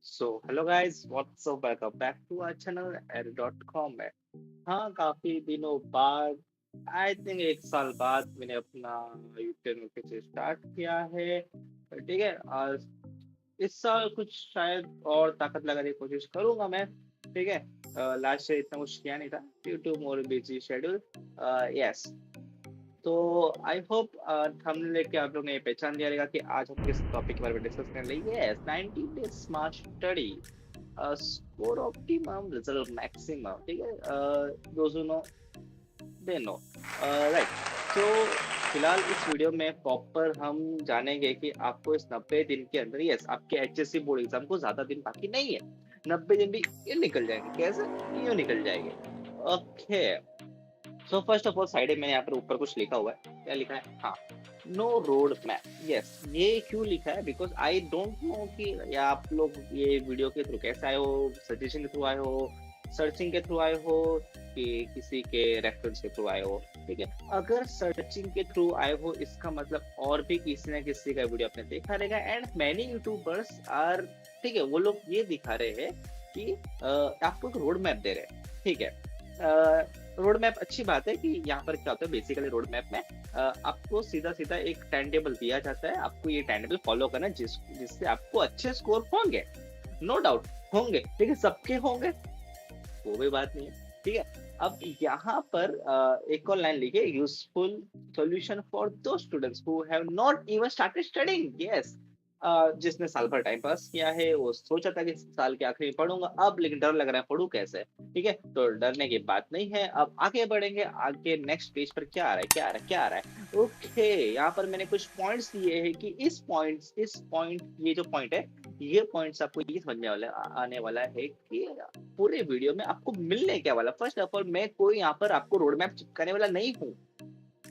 So hello guys what's up welcome back to our channel air.com में। हाँ, काफी दिनों बाद, आई थिंक 1 साल बाद मैंने अपना यूट्यूब में फिर से स्टार्ट किया है। ठीक है। और इस साल कुछ शायद और ताकत लगाने की कोशिश करूंगा मैं। ठीक है। लास्ट से इतना कुछ किया नहीं था due to more busy schedule. Yes. तो आई होप थंबनेल लेके आप लोग ने पहचान लिया रहेगा कि आज हम किस टॉपिक के बारे में डिस्कस करने लगे। Yes, 90 days smart study, score optimum result maximum. ठीक है। दोस्तों नो दे नो। राइट। सो फिलहाल इस वीडियो में प्रॉपर हम जानेंगे कि आपको इस 90 दिन के अंदर, यस, आपके एचएससी बोर्ड एग्जाम को ज्यादा दिन बाकी नहीं है। 90 दिन भी ये निकल जाएंगे। कैसे? यूं निकल जाएंगे। Okay. So first of all side में यहाँ पर ऊपर कुछ लिखा हुआ है। क्या लिखा है? हाँ, नो रोड मैप। यस, ये क्यों लिखा है? बिकॉज आई डोंट नो कि या आप लोग ये वीडियो के थ्रू कैसे आए हो, सजेशन के थ्रू आए हो, सर्चिंग के थ्रू आए हो, कि किसी के रेफरेंस के थ्रू आए हो। ठीक है। अगर सर्चिंग के थ्रू आए हो इसका मतलब और भी किसी न किसी का वीडियो आपने देखा रहेगा। एंड मैनी यूट्यूबर्स आर, ठीक है, वो लोग ये दिखा रहे हैं कि आपको एक रोड मैप दे रहे हैं। ठीक है। रोड मैप अच्छी बात है कि यहाँ पर क्या होता है बेसिकली रोड मैप में आपको सीधा सीधा एक टाइम टेबल दिया जाता है। आपको ये टाइम टेबल फॉलो करना है जिससे आपको अच्छे स्कोर होंगे। नो डाउट होंगे, लेकिन सबके होंगे वो भी बात नहीं है। ठीक है। अब यहाँ पर एक और लाइन लिखिए, यूजफुल सॉल्यूशन फॉर दो students who have not even started studying. Yes. जिसने साल भर टाइम पास किया है, वो सोचा था कि साल के आखिरी में पढ़ूंगा, अब लेकिन डर लग रहा है पढ़ू कैसे। ठीक है। तो डरने की बात नहीं है, अब आगे बढ़ेंगे। आगे नेक्स्ट पेज पर क्या आ रहा है, क्या आ रहा है, क्या आ रहा है? ओके, यहाँ पर मैंने कुछ पॉइंट्स दिए हैं कि इस पॉइंट, ये जो पॉइंट है, ये पॉइंट्स आपको ये समझने वाला आने वाला है कि पूरे वीडियो में आपको मिलने क्या वाला। फर्स्ट ऑफ ऑल, मैं कोई यहाँ पर आपको रोड मैप चिपकाने वाला नहीं हूँ।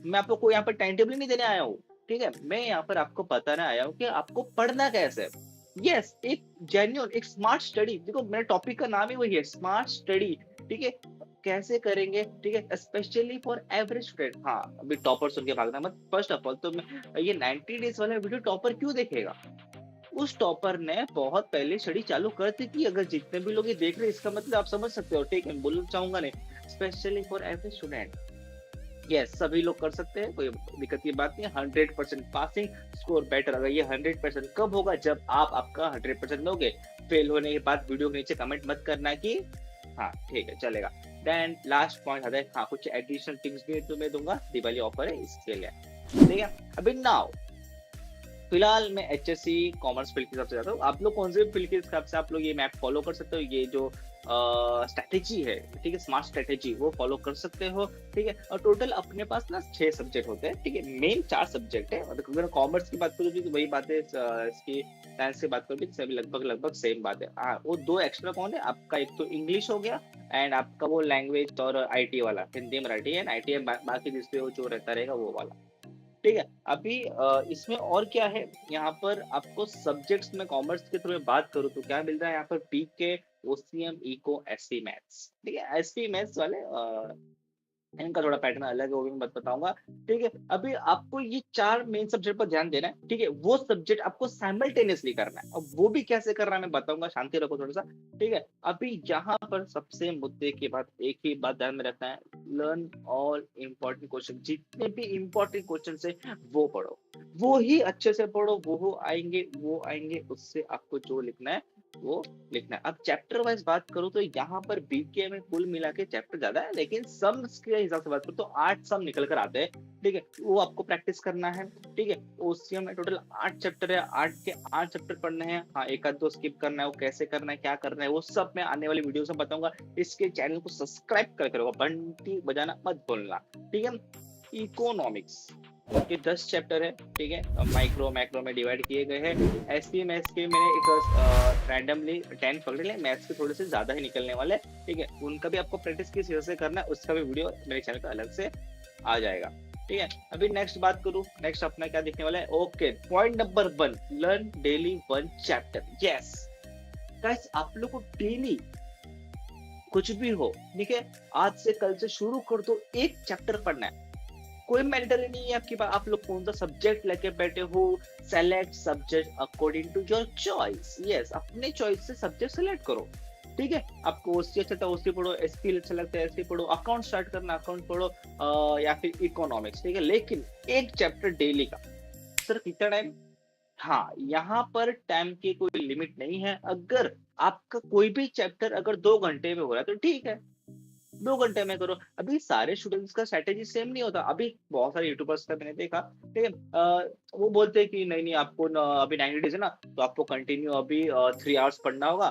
मैं आपको कोई यहाँ पर टाइम टेबल नहीं देने आया हूँ। ठीक है। मैं यहाँ पर आपको बताने आया हूँ कि आपको पढ़ना कैसे। यस, एक जेन्युइन, एक स्मार्ट स्टडी। देखो मेरे टॉपिक का नाम ही वही है, स्मार्ट स्टडी। ठीक है। कैसे करेंगे? ठीक है, स्पेशली फॉर एवरेज स्टूडेंट। हाँ, अभी टॉपर सुन के भागना मत। फर्स्ट ऑफ ऑल तो मैं ये 90 डेज वाला वीडियो टॉपर क्यों देखेगा? उस टॉपर ने बहुत पहले स्टडी चालू कर दी थी। अगर जितने भी लोग ये देख रहे हैं इसका मतलब आप समझ सकते हो। ठीक है, बोलना चाहूंगा नहीं, specially for every student. Yes, सभी लोग कर सकते हैं, कोई दिक्कत की बात नहीं। 100% पासिंग स्कोर बेटर। अगर ये 100% कब होगा? जब आप आपका 100% दोगे। फेल होने के बाद वीडियो के नीचे कमेंट मत करना कि हाँ ठीक है चलेगा। देन लास्ट पॉइंट आता है, हाँ, कुछ एडिशनल टिप्स भी तुम्हें दूंगा, दिवाली ऑफर है इसके लिए। ठीक है। अभी नाउ फिलहाल मैं एचएससी कॉमर्स फील्ड के हिसाब से जाता हूँ। आप लोग कौन से फील्ड के हिसाब से आप लोग ये मैप फॉलो कर सकते हो, ये जो स्ट्रेटेजी है, ठीक है, स्मार्ट स्ट्रेटेजी, वो फॉलो कर सकते हो। ठीक है। और टोटल अपने पास ना 6 सब्जेक्ट होते हैं। ठीक है, मेन 4 सब्जेक्ट है। और अगर कॉमर्स की बात करूँ तो वही बात है, इसकी साइंस की बात करूँ भी सभी लगभग लगभग सेम बात है। हाँ, वो 2 एक्स्ट्रा कौन है आपका? एक तो इंग्लिश हो गया, एंड आपका वो लैंग्वेज और आईटी वाला, हिंदी मराठी एंड आईटी, बाकी जिसपे जो रहता रहेगा वो वाला। ठीक है। अभी इसमें और क्या है, यहाँ पर आपको सब्जेक्ट्स में कॉमर्स के थ्रू में बात करूँ तो क्या मिल रहा है यहाँ पर? पीके, ओसीएम, इको, एसपी मैथ्स। ठीक है। एसपी मैथ्स वाले इनका थोड़ा पैटर्न अलग है, वो भी मैं बताऊंगा। ठीक है। अभी आपको ये 4 मेन सब्जेक्ट पर ध्यान देना है। ठीक है, वो सब्जेक्ट आपको साइमल्टेनियसली करना है। अब वो भी कैसे करना है मैं बताऊंगा, शांति रखो थोड़ा सा। ठीक है। अभी यहाँ पर सबसे मुद्दे की बात, एक ही बात ध्यान में रखना है, लर्न ऑल इम्पोर्टेंट क्वेश्चन। जितने भी इम्पोर्टेंट क्वेश्चन है वो पढ़ो, वो ही अच्छे से पढ़ो। वो आएंगे उससे आपको जो लिखना है वो लिखना है। अब चैप्टर वाइज बात करूं तो यहाँ पर बीके में कुल मिला के चैप्टर ज्यादा है, लेकिन सम्स के हिसाब से बात करूं तो 8 सम निकल कर आते हैं। ठीक है, वो आपको प्रैक्टिस करना है। ठीक है। ओसीएम में टोटल 8 चैप्टर है, 8 के 8 चैप्टर पढ़ने हैं। हाँ, एक आध दो स्किप करना है, वो कैसे करना है, क्या करना है, वो सब मैं आने वाली वीडियो में बताऊंगा। इसके चैनल को सब्सक्राइब करके रखो, घंटी बजाना मत भूलना। ठीक है। इकोनॉमिक्स के 10 चैप्टर है। ठीक है, माइक्रो मैक्रो में डिवाइड किए गए हैं। एसपी मैथ्स के मैंने एक रैंडमली 10 पकड़े ले, मैथ्स के थोड़े से ज्यादा ही निकलने वाले। ठीक है, उनका भी आपको प्रैक्टिस किस हिसाब से करना है उसका भी वीडियो मेरे चैनल पर अलग से आ जाएगा। ठीक है। अभी नेक्स्ट बात करूं, नेक्स्ट अपना क्या दिखने वाला है? Okay, point number 1, learn daily 1 chapter. Yes guys, आप लोग को डेली कुछ भी हो, ठीक है, आज से कल से शुरू कर दो, एक चैप्टर पढ़ना है। कोई मैंडेटरी नहीं है आपकी बात, आप लोग कौन सा सब्जेक्ट लेके बैठे हो, select subject according to your choice. Yes, अपने चॉइस से सब्जेक्ट सेलेक्ट करो। ठीक है, आपको ओसी अच्छा लगता है ओसी पढ़ो, एसपी अच्छा लगता है एसपी पढ़ो, अकाउंट स्टार्ट करना अकाउंट पढ़ो, या फिर इकोनॉमिक्स। ठीक है, लेकिन एक चैप्टर डेली का। सर कितना टाइम? हाँ, यहाँ पर टाइम की कोई लिमिट नहीं है। अगर आपका कोई भी चैप्टर अगर 2 घंटे में हो रहा है तो ठीक है, 2 घंटे में करो। अभी सारे स्टूडेंट्स का स्ट्रेटेजी सेम नहीं होता। अभी बहुत सारे यूट्यूबर्स का मैंने देखा, ठीक है, वो बोलते हैं कि नहीं नहीं आपको अभी 90 डेज है ना, तो आपको कंटिन्यू अभी 3 आवर्स पढ़ना होगा,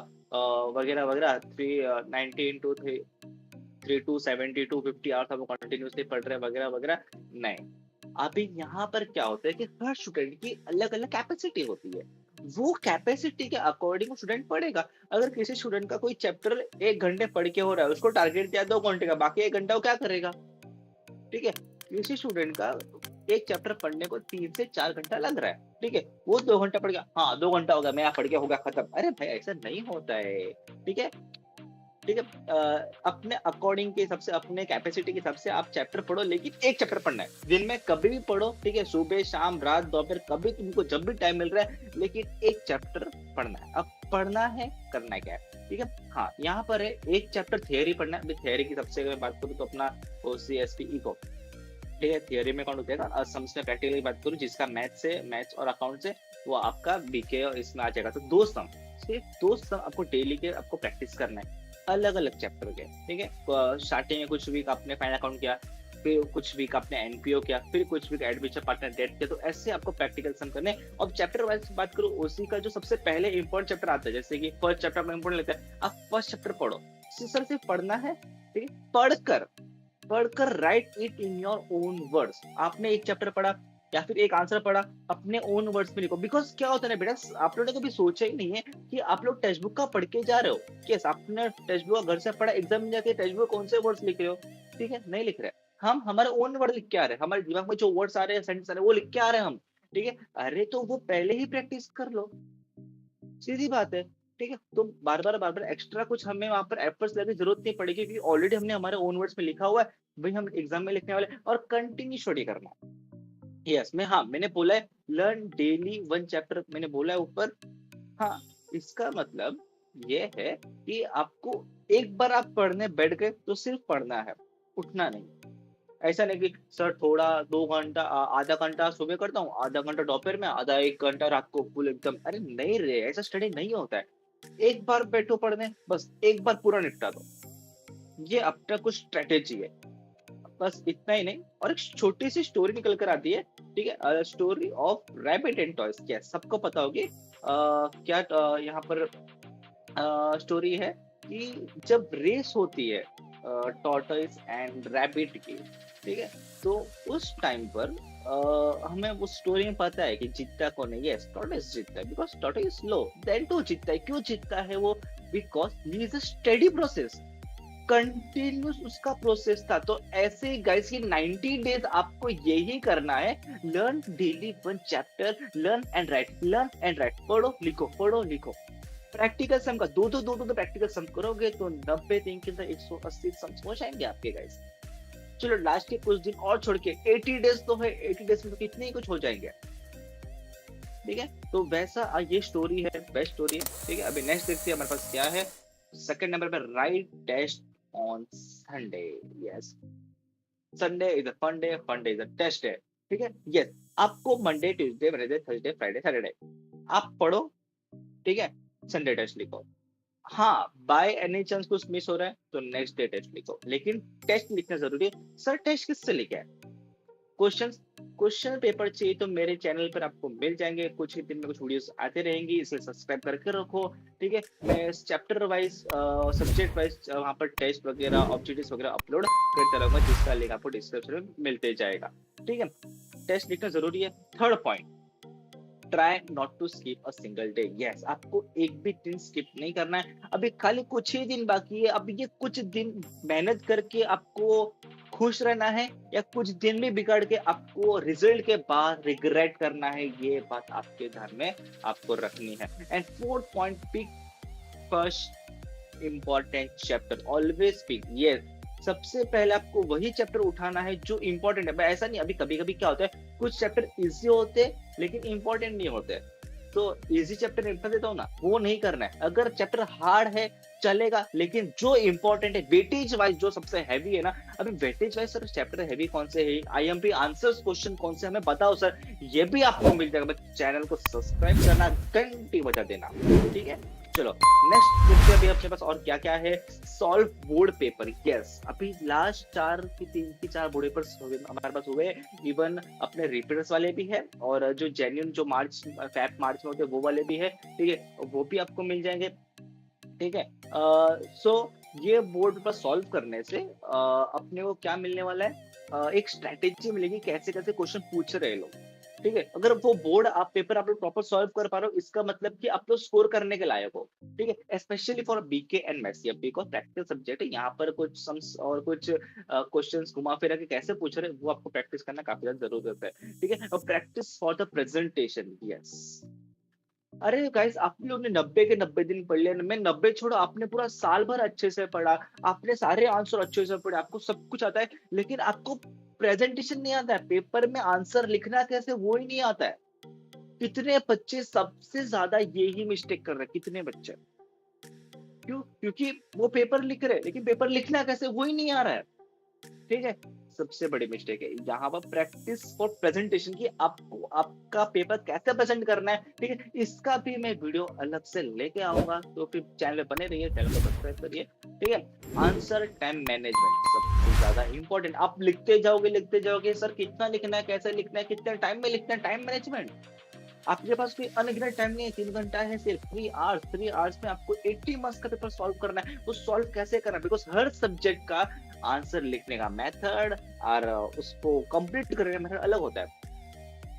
वगैरह वगैरह, 3 19 to 3 2 70 to 50 आवर्स आपको कंटिन्यूसली पढ़ रहे हैं वगैरह वगैरह। नहीं, अभी यहाँ पर क्या होता है कि हर स्टूडेंट की अलग अलग कैपेसिटी होती है, वो कैपेसिटी के अकॉर्डिंग स्टूडेंट पढ़ेगा। अगर किसी स्टूडेंट का कोई चैप्टर 1 घंटे पढ़ के हो रहा है, उसको टारगेट दिया 2 घंटे का, बाकी 1 घंटा वो क्या करेगा? ठीक है, किसी स्टूडेंट का एक चैप्टर पढ़ने को 3 से 4 घंटा लग रहा है, ठीक है, वो 2 घंटा पढ़ गया, हाँ 2 घंटा हो गया, मैं पढ़ के हो गया खत्म। अरे भाई ऐसा नहीं होता है। ठीक है, ठीक है, अपने अकॉर्डिंग के हिसाब से, अपने कैपेसिटी के हिसाब से आप चैप्टर पढ़ो, लेकिन एक चैप्टर पढ़ना है, दिन में कभी भी पढ़ो। ठीक है, सुबह शाम रात दोपहर कभी तुमको जब भी टाइम मिल रहा है, लेकिन एक चैप्टर पढ़ना है। अब पढ़ना है, करना क्या है? ठीक है, हाँ यहाँ पर है एक चैप्टर थियरी पढ़ना है। थियरी की सबसे अगर बात करूँ तो अपना ओसीएसपी इको, ठीक है, थियरी में कौन होता है, सम्स में प्रैक्टिकली बात करूँ जिसका मैथ्स और अकाउंट से, वो आपका बीके और इसमें आ जाएगा। तो 2 सम, सिर्फ 2 सम आपको डेली के आपको प्रैक्टिस करना है, अलग अलग चैप्टर के। ठीक है, स्टार्टिंग में कुछ वीक आपने फाइनल अकाउंट किया, फिर कुछ वीक आपने एनपीओ किया, फिर कुछ वीक एडमिशन पार्टनर डेट किया, तो ऐसे आपको प्रैक्टिकल सम करने। अब चैप्टर वाइज बात करूँ, उसी का जो सबसे पहले इंपॉर्टेंट चैप्टर आता है, जैसे कि फर्स्ट चैप्टर में इंपॉर्टेंट लेता है, आप फर्स्ट चैप्टर पढ़ो, सिर्फ पढ़ना है। ठीक है, पढ़कर right it in your own words. आपने एक चैप्टर पढ़ा या फिर एक आंसर पढ़ा, अपने ओन वर्ड्स में लिखो। बिकॉज क्या होता है ना बेटा, आप लोगों ने कभी सोचा ही नहीं है कि आप लोग टेक्स्ट बुक का पढ़ के जा रहे हो। यस, आपने टेक्स्ट बुक घर से पढ़ा, एग्जाम में जाके टेक्स्ट बुक कौन से वर्ड्स लिख रहे हो? ठीक है, नहीं लिख रहे। हम हमारे ओन वर्ड लिख के आ रहे हैं, हमारे दिमाग में जो वर्ड्स आ रहे हैं, सेंटेंस आ रहे हैं, वो लिख के आ रहे हैं हम। ठीक है, अरे तो वो पहले ही प्रैक्टिस कर लो, सीधी बात है। ठीक है, तो बार बार एक्स्ट्रा कुछ हमें वहां पर एफर्ट्स लगने की जरूरत नहीं पड़ेगी, क्योंकि ऑलरेडी हमने हमारे ओन वर्ड्स में लिखा हुआ है। भाई हम एग्जाम में लिखने वाले, और कंटिन्यू स्टडी करना है। यस, मैंने बोला है लर्न डेली 1 चैप्टर, मैंने बोला है ऊपर। हाँ, इसका मतलब ये है कि आपको एक बार आप पढ़ने बैठ गए तो सिर्फ पढ़ना है, उठना नहीं। ऐसा नहीं कि सर थोड़ा 2 घंटा, आधा घंटा सुबह करता हूँ, आधा घंटा दोपहर में, आधा 1 घंटा रात को फुल एकदम। अरे नहीं रे, ऐसा स्टडी नहीं होता है। एक बार बैठो पढ़ने, बस एक बार पूरा निपटा दो। ये अपना कुछ स्ट्रेटेजी है, बस इतना ही नहीं। और एक छोटी सी स्टोरी निकल कर आती है। ठीक है, story of rabbit and toys. क्या सबको पता होगी क्या यहाँ पर स्टोरी है कि जब रेस होती है टॉर्टोइस एंड रैबिट की, ठीक है, तो उस टाइम पर हमें उस स्टोरी में पता है कि जीतता कौन है। यस, टॉर्टोइस जीतता है, because tortoise slow, then too जीतता है। क्यों जीतता है वो? Because he is a study process, continuous उसका प्रोसेस था। तो ऐसे ही गाइस ये 90 डेज आपको यही करना है, learn daily 1 chapter, learn and right, पढ़ो लिखो, पढ़ो लिखो। प्रैक्टिकल सम का दो प्रैक्टिकल सम करोगे तो 90 दिन के अंदर 180 सम हो जाएंगे आपके गाइस। चलो लास्ट के कुछ दिन और छोड़ के 80 डेज तो है, 80 डेज में तो कितने ही कुछ हो जाएंगे। ठीक है, तो वैसा ये स्टोरी है, बेस्ट स्टोरी है। ठीक है, अभी नेक्स्ट देखते हैं हमारे पास क्या है। सेकंड नंबर पे write test on Sunday. Yes, Sunday is a fun day is a test day. ठीक है, यस, आपको Monday Tuesday Wednesday Thursday Friday Saturday आप पढ़ो। ठीक है, संडे टेस्ट लिखो। हाँ, बाय एनी चांस कुछ मिस हो रहा है तो नेक्स्ट डे टेस्ट लिखो, लेकिन टेस्ट लिखना जरूरी है। सर टेस्ट किससे लिखा है? क्वेश्चन पेपर चाहिए तो मेरे चैनल पर आपको मिल जाएंगे, कुछ ही दिन में कुछ वीडियोस आते रहेंगी, इसलिए सब्सक्राइब करके रखो। ठीक है, मैं चैप्टर वाइज सब्जेक्ट वाइज वहां पर टेस्ट वगैरह ऑब्जेक्टिव्स वगैरह अपलोड करता रहूंगा, जिसका लिंक आपको डिस्क्रिप्शन में मिलते जाएगा। ठीक है, टेस्ट लिखना जरूरी है। Third point, try not to skip a single day. Yes, आपको एक भी दिन स्किप नहीं करना है। अभी खाली कुछ ही दिन बाकी है, अब ये कुछ दिन मेहनत करके आपको खुश रहना है, या कुछ दिन में बिगाड़ के आपको रिजल्ट के बाद रिग्रेट करना है, ये बात आपके ध्यान में आपको रखनी है। And fourth point, pick first important chapter, always pick। yes, सबसे पहले आपको वही चैप्टर उठाना है जो इम्पोर्टेंट है। ऐसा नहीं, अभी कभी-कभी क्या होता है, कुछ चैप्टर ईज़ी होते हैं लेकिन इम्पोर्टेंट नहीं होते। तो ईज़ी चैप्टर निपटा देता हूँ ना, वो नहीं करना है। अगर चैप्टर हार्ड है चलेगा, लेकिन जो इम्पोर्टेंट है वेटेज वाइज़ जो सबसे हेवी है ना, अभी weightage wise sir chapter heavy कौन से है, आईएमपी आंसर्स क्वेश्चन कौन से हमें बताओ सर, ये भी आपको मिल जाएगा। बस चैनल को सब्सक्राइब करना, घंटी बजा देना, ठीक है? चलो नेक्स्ट देखते हैं अभी अपने पास और क्या-क्या है। सॉल्व बोर्ड पेपर, यस अभी लास्ट 4 की 3 की 4 बोर्ड पेपर्स हो गए हमारे पास हुए। इवन अपने रिपीटर्स वाले भी है और जो जेन्युइन जो मार्च फेब मार्च में होते हैं वो वाले भी है, ठीक है? वो भी आपको मिल जाएंगे, ठीक है? सो ये बोर्ड पेपर सॉल्व करने से अपने को क्या मिलने वाला है, एक स्ट्रैटेजी मिलेगी कैसे-कैसे क्वेश्चन पूछ रहे हैं लोग, ठीक है? अगर वो बोर्ड आप पेपर आप लोग प्रॉपर सॉल्व कर पा रहे हो, इसका मतलब कि आप लोग स्कोर करने के लायक हो, ठीक है? Specially for BK and maths, ये बिकॉज़ प्रैक्टिस सब्जेक्ट है, यहाँ पर कुछ सम्स और कुछ क्वेश्चंस घुमा-फिरा के कैसे पूछ रहे हैं, वो आपको प्रैक्टिस करना काफ़ी ज़्यादा ज़रूरत है, ठीक है? और practice for the presentation, yes. अरे गाइस आप लोग ने 90 के 90 दिन पढ़ लिया। मैं 90 छोड़ो, आपने पूरा साल भर अच्छे से पढ़ा, आपने सारे आंसर अच्छे से पढ़े, आपको सब कुछ आता है, लेकिन आपको प्रेजेंटेशन नहीं आता है, पेपर में आंसर लिखना कैसे वो ही नहीं आता है। कितने बच्चे सबसे ज्यादा यही मिस्टेक कर रहे हैं, कितने बच्चे? क्यों? क्योंकि वो पेपर लिख रहे हैं, लेकिन पेपर लिखना कैसे वो ही नहीं आ रहा है। ठीक है? सबसे बड़ी मिस्टेक है। यहाँ पर प्रैक्टिस फॉर प्रेजेंटेशन की आपको आपका पेपर कैसे प्रेजेंट करना है, ठीक है? इसका भी मैं वीडियो अलग से लेके आऊँगा, तो फिर चैनल पे बने रहिए, चैनल को सब्सक्राइब करिए, ठीक है? आंसर टाइम मैनेजमेंट सबसे ज़्यादा इम्पोर्टेंट। आप लिखते जाओगे, सर कितना लिखना है, कैसे लिखना है, कितने टाइम में लिखना है, टाइम मैनेजमेंट। आपके पास कोई अनगिनत टाइम नहीं है, 3 घंटा है सिर्फ, 3 आवर्स में आपको 80 मार्क्स का पेपर सॉल्व करना है। वो सॉल्व कैसे करना है? बिकॉज़ हर सब्जेक्ट का आंसर लिखने का मेथड और उसको कंप्लीट करने का मेथड अलग होता है।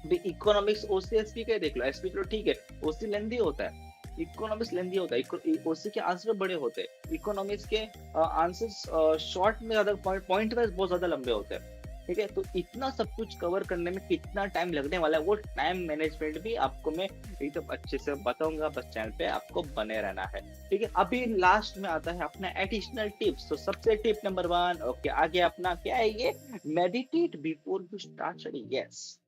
अभी इकोनॉमिक्स ओसी एसपी का देख लो, एसपी तो ठीक है, ओसी लेंथी होता है। इकोनॉमिक्स लेंथी होता है, ओसी के आंसर बड़े होते हैं, इकोनॉमिक्स के आंसर्स शॉर्ट में ज्यादा पॉइंट वाइज बहुत ज्यादा लंबे होते हैं, ठीक है? तो इतना सब कुछ कवर करने में कितना टाइम लगने वाला है, वो टाइम मैनेजमेंट भी आपको मैं एकदम अच्छे से बताऊंगा, बस चैनल पे आपको बने रहना है, ठीक है? अभी लास्ट में आता है अपना एडिशनल टिप्स। तो सबसे टिप नंबर 1, ओके, आगे अपना क्या है ये, meditate before you start study, yes.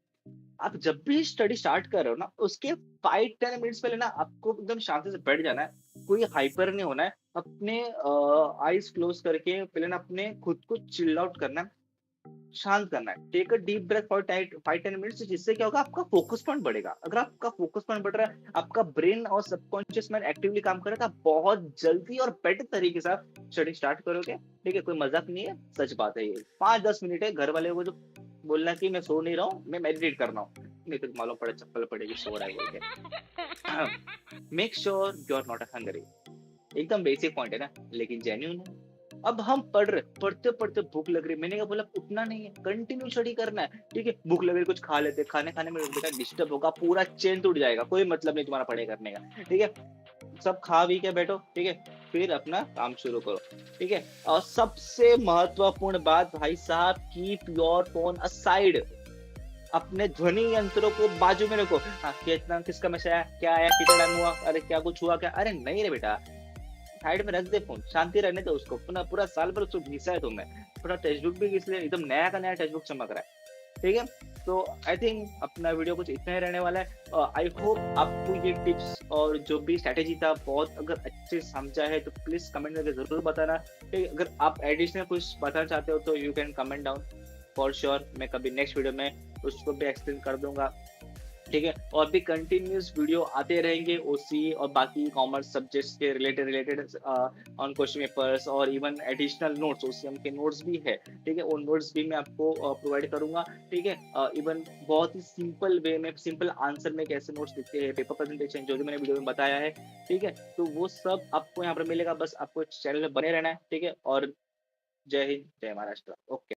आप जब भी स्टडी स्टार्ट कर रहे हो ना, उसके 5-10 मिनट्स पहले ना आपको एकदम शांति से बैठ जाना है, कोई हाइपर नहीं होना है, अपने आईज क्लोज करके पहले ना अपने खुद को चिल आउट करना है, शांत करना है, take a deep breath for 5-10 minutes, जिससे क्या होगा, आपका फोकस पॉइंट बढ़ेगा। अगर आपका फोकस पॉइंट बढ़ रहा है, आपका ब्रेन और सबकॉन्शियस माइंड एक्टिवली काम करेगा, आप बहुत जल्दी और बेटर तरीके से स्टडी स्टार्ट करोगे, ठीक है? कोई मजाक नहीं है, सच बात है ये। 5-10 मिनट है, घर वाले को जो बोलना कि मैं सो नहीं रहा हूँ, मैं मेडिटेट कर रहा हूँ, नहीं तो मालूम पड़े चप्पल पड़ेगी, सो रहा है बोल के। Make sure you are not hungry, एकदम बेसिक पॉइंट है ना, लेकिन जेन्यून है। अब हम पढ़ रहे, पढ़ते-पढ़ते भूख लग रही है, मैंने कहा बोला उठना नहीं है, कंटिन्यू स्टडी करना है, ठीक है? भूख लग रही है, कुछ खा लेते, खाने-खाने में बेटा डिस्टर्ब होगा, पूरा चेन टूट जाएगा, कोई मतलब नहीं तुम्हारा पढ़ाई करने का, ठीक है? सब खा पी के बैठो, ठीक है? फिर अपना काम शुरू करो, ठीक है? और सबसे महत्वपूर्ण बात भाई साहब, कीप योर फोन असाइड, अपने ध्वनि यंत्रों को बाजू में रखो। हाँ, कितना किसका मैसेज आया, क्या आया, कितना टाइम हुआ, अरे क्या कुछ हुआ क्या? अरे नहीं रे बेटा, साइड में रख दे फोन, शांति रहने दे उसको। पूरा पूरा साल भर उसको घिसा है तुमने, पूरा टेक्स्ट बुक भी घिस लिया, एकदम नया का नया टेक्स्ट बुक चमक रहा है, ठीक है? तो आई थिंक अपना वीडियो कुछ इतना ही रहने वाला है। आई होप आपको ये टिप्स और जो भी स्ट्रैटेजी था बहुत अगर अच्छे से समझा है, तो प्लीज कमेंट करके जरूर बताना, ठीक है? अगर आप एडिशनल कुछ बताना चाहते हो तो you can comment down, for sure मैं कभी नेक्स्ट वीडियो में उसको भी एक्सप्लेन कर दूंगा, ठीक है? और भी कंटिन्यूस वीडियो आते रहेंगे ओसी और बाकी कॉमर्स सब्जेक्ट्स के related related on question papers, और इवन एडिशनल नोट्स, ओसीएम के नोट्स भी है, ठीक है? वो नोट्स भी मैं आपको प्रोवाइड करूंगा, ठीक है? इवन बहुत ही सिंपल वे में, सिंपल आंसर में कैसे नोट्स लिखते हैं, पेपर प्रेजेंटेशन जो भी मैंने वीडियो में बताया है, ठीक है? तो वो सब आपको यहाँ पर मिलेगा, बस आपको चैनल में बने रहना है, ठीक है? और जय हिंद, जय महाराष्ट्र, ओके।